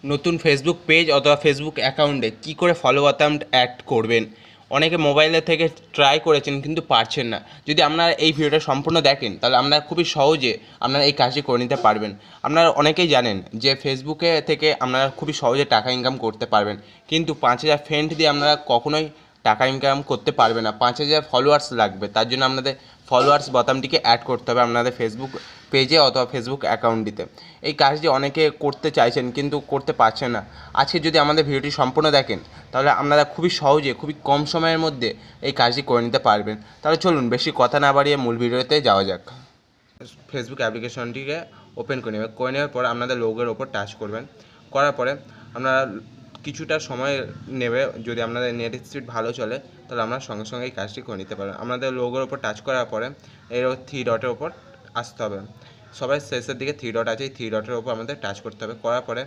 নতুন Facebook page অথবা Facebook অ্যাকাউন্টে কী করে ফলো বাটন অ্যাড করবেন। অনেকে মোবাইলে থেকে ট্রাই করেছেন কিন্তু পারছেন না। যদি আপনারা এই ভিডিওটা সম্পূর্ণ দেখেন তাহলে আপনারা খুবই সহজে আপনারা এই কাজটি করে নিতে পারবেন। আপনারা অনেকেই জানেন যে ফেসবুকে থেকে আপনারা খুবই সহজে টাকা ইনকাম করতে পারবেন, কিন্তু 5,000 ফ্রেন্ড দিয়ে আপনারা কখনোই টাকা ইনকাম করতে পারবে না। 5,000 ফলোয়ার্স লাগবে, তার জন্য আপনাদের ফলোয়ার্স বোতামটিকে অ্যাড করতে হবে আপনাদের ফেসবুক পেজে অথবা ফেসবুক অ্যাকাউন্টটিতে। এই কাজটি অনেকে করতে চাইছেন কিন্তু করতে পারছেন না। আজকে যদি আমাদের ভিডিওটি সম্পূর্ণ দেখেন তাহলে আপনারা খুবই সহজে খুবই কম সময়ের মধ্যে এই কাজটি করে নিতে পারবেন। তাহলে চলুন বেশি কথা না বাড়িয়ে মূল ভিডিওতে যাওয়া যাক। ফেসবুক অ্যাপ্লিকেশনটিকে ওপেন করে নেওয়ার পর আপনাদের লোগোর ওপর টাচ করবেন। করার পরে আপনারা কিছুটা সময় নেবে, যদি আপনাদের নেট স্পিড ভালো চলে তাহলে আমরা সঙ্গে সঙ্গে এই কাজটি করে নিতে পারবেন। আপনাদের লোগোর ওপর টাচ করার পরে এর 3 ডটের ওপর আসতে হবে। সবাই শেষের দিকে 3 ডট আছে, এই 3 ডটের ওপর আমাদের টাচ করতে হবে। করার পরে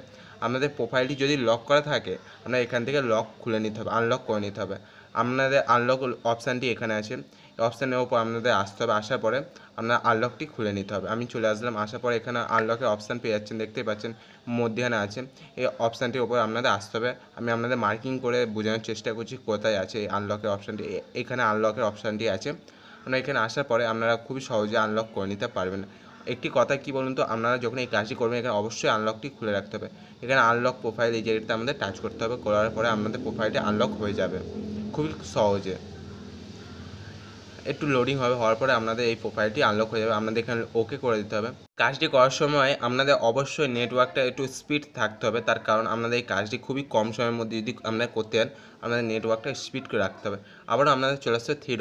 আপনাদের প্রোফাইলটি যদি লক করা থাকে আপনার এখান থেকে লক খুলে নিতে হবে, আনলক করে নিতে হবে। আপনাদের আনলক অপশানটি এখানে আছে, এই অপশানের ওপর আপনাদের আসতে হবে। আসার পরে আপনার আনলকটি খুলে নিতে হবে। আমি চলে আসলাম, আসার পরে এখানে আনলকের অপশান পেয়ে যাচ্ছেন, দেখতেই পাচ্ছেন মধ্যখানে আছে। এই অপশানটির ওপর আপনাদের আসতে হবে। আমি আপনাদের মার্কিং করে বোঝানোর চেষ্টা করছি কোথায় আছে এই আনলকের অপশানটি। এখানে আনলকের অপশানটি আছে। আপনারা এখানে আসার পরে আপনারা খুবই সহজে আনলক করে নিতে পারবেন। একটি কথা কি বলুন তো, আপনারা যখন এই কাজটি করবেন এখানে অবশ্যই আনলকটি খুলে রাখতে হবে। এখানে আনলক প্রোফাইল এই জায়গাটা আমাদের টাচ করতে হবে। করার পরে আপনাদের প্রোফাইলটি আনলক হয়ে যাবে খুবই সহজে। একটু লোডিং হবে, হওয়ার পরে আপনাদের এই প্রোফাইলটি আনলক হয়ে যাবে। আপনাদের এখানে ওকে করে দিতে হবে। কাজটি করার সময় আপনাদের অবশ্যই নেটওয়ার্কটা একটু স্পিড থাকতে হবে, তার কারণ আপনাদের এই কাজটি খুবই কম সময়ের মধ্যে যদি আপনারা করতে চান আপনাদের নেটওয়ার্কটা স্পিড করে রাখতে হবে। আবারও আপনাদের চলে আসছে 3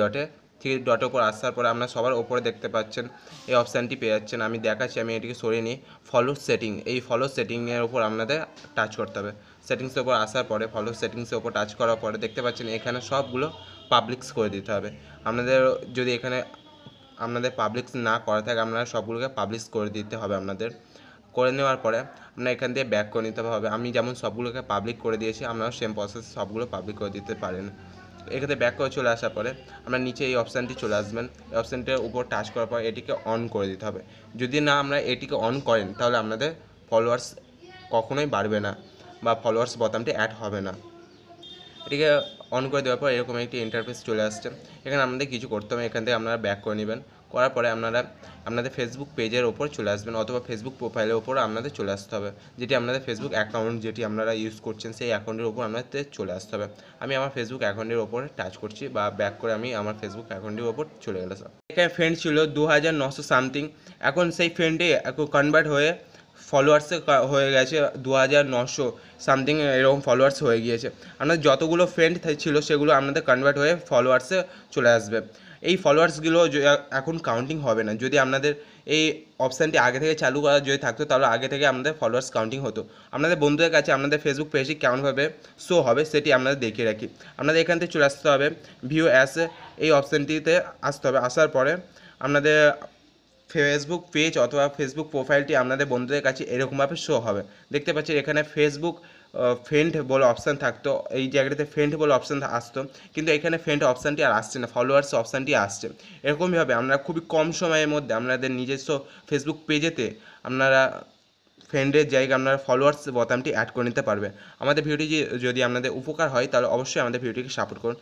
ডটের উপর আসার পরে আপনারা সবার ওপরে দেখতে পাচ্ছেন এই অপশানটি পেয়ে যাচ্ছেন। আমি দেখাচ্ছি, আমি এটিকে সরিয়ে নিই। ফলো সেটিং, এই ফলো সেটিংয়ের উপর আপনাদের টাচ করতে হবে। সেটিংসের উপর আসার পরে ফলো সেটিংসের উপর টাচ করার পরে দেখতে পাচ্ছেন এখানে সবগুলো পাবলিক্স করে দিতে হবে। আপনাদের যদি এখানে আপনাদের পাবলিক্স না করা থাকে আপনারা সবগুলোকে পাবলিশ করে দিতে হবে। আপনাদের করে নেওয়ার পরে আপনারা এখান দিয়ে ব্যাক করে নিতে হবে। আমি যেমন সবগুলোকে পাবলিক করে দিয়েছি, আপনারাও সেম প্রসেস সবগুলো পাবলিক করে দিতে পারেন। এখানে ব্যাক করে চলে আসার পরে আমরা নিচে এই অপশানটি চলে আসবেন। এই অপশানটির উপর টাচ করার পর এটিকে অন করে দিতে হবে। যদি না আমরা এটিকে অন করেন তাহলে আপনাদের ফলোয়ার্স কখনোই বাড়বে না বা ফলোয়ার্স বোতামটি অ্যাড হবে না। এটিকে অন করে দেওয়ার পর এরকম একটি ইন্টারফেস চলে আসছে। এখানে আপনাদের কিছু করতে হবে, এখান থেকে আপনারা ব্যাক করে নেবেন। করার পরে আপনারা আপনাদের ফেসবুক পেজের ওপর চলে আসবেন অথবা ফেসবুক প্রোফাইলের ওপর আপনাদের চলে আসতে হবে। যেটি আপনাদের ফেসবুক অ্যাকাউন্ট যেটি আপনারা ইউজ করছেন সেই অ্যাকাউন্টের ওপর আপনাদের চলে আসতে হবে। আমি আমার ফেসবুক অ্যাকাউন্টের ওপরে টাচ করছি বা ব্যাক করে আমি আমার ফেসবুক অ্যাকাউন্টের ওপর চলে গেলাম। এখানে ফ্রেন্ড ছিল 2,900 সামথিং, এখন সেই ফ্রেন্ডে কনভার্ট হয়ে ফলোয়ার্সে হয়ে গেছে 2,900 সামথিং, এরকম ফলোয়ার্স হয়ে গিয়েছে। আপনাদের যতগুলো ফ্রেন্ড ছিল সেগুলো আপনাদের কনভার্ট হয়ে ফলোয়ার্সে চলে আসবে। এই ফলোয়ার্সগুলো এখন কাউন্টিং হবে না। যদি আপনাদের এই অপশানটি আগে থেকে চালু করা যদি থাকতো তাহলে আগে থেকে আপনাদের ফলোয়ার্স কাউন্টিং হতো। আপনাদের বন্ধুদের কাছে আপনাদের ফেসবুক পেজটি কেমনভাবে শো হবে সেটি আপনাদের দেখিয়ে রাখি। আপনাদের এখান থেকে চলে আসতে হবে ভিউ অ্যাস, এই অপশানটিতে আসতে হবে। আসার পরে আপনাদের ফেসবুক পেজ অথবা ফেসবুক প্রোফাইলটি আপনাদের বন্ধুদের কাছে এরকমভাবে শো হবে। দেখতে পাচ্ছেন এখানে ফেসবুক ফ্রেন্ড বলে অপশান থাকতো, এই জায়গাটাতে ফ্রেন্ড বলে অপশান আসতো, কিন্তু এখানে ফ্রেন্ড অপশানটি আর আসছে না, ফলোয়ার্স অপশানটি আসছে। এরকমইভাবে আপনারা খুবই কম সময়ের মধ্যে আপনাদের নিজস্ব ফেসবুক পেজেতে আপনারা ফ্রেন্ডের জায়গায় আপনারা ফলোয়ার্স বোতামটি অ্যাড করে নিতে পারবে। আমাদের ভিডিওটি যদি আপনাদের উপকার হয় তাহলে অবশ্যই আমাদের ভিডিওটিকে সাপোর্ট করুন।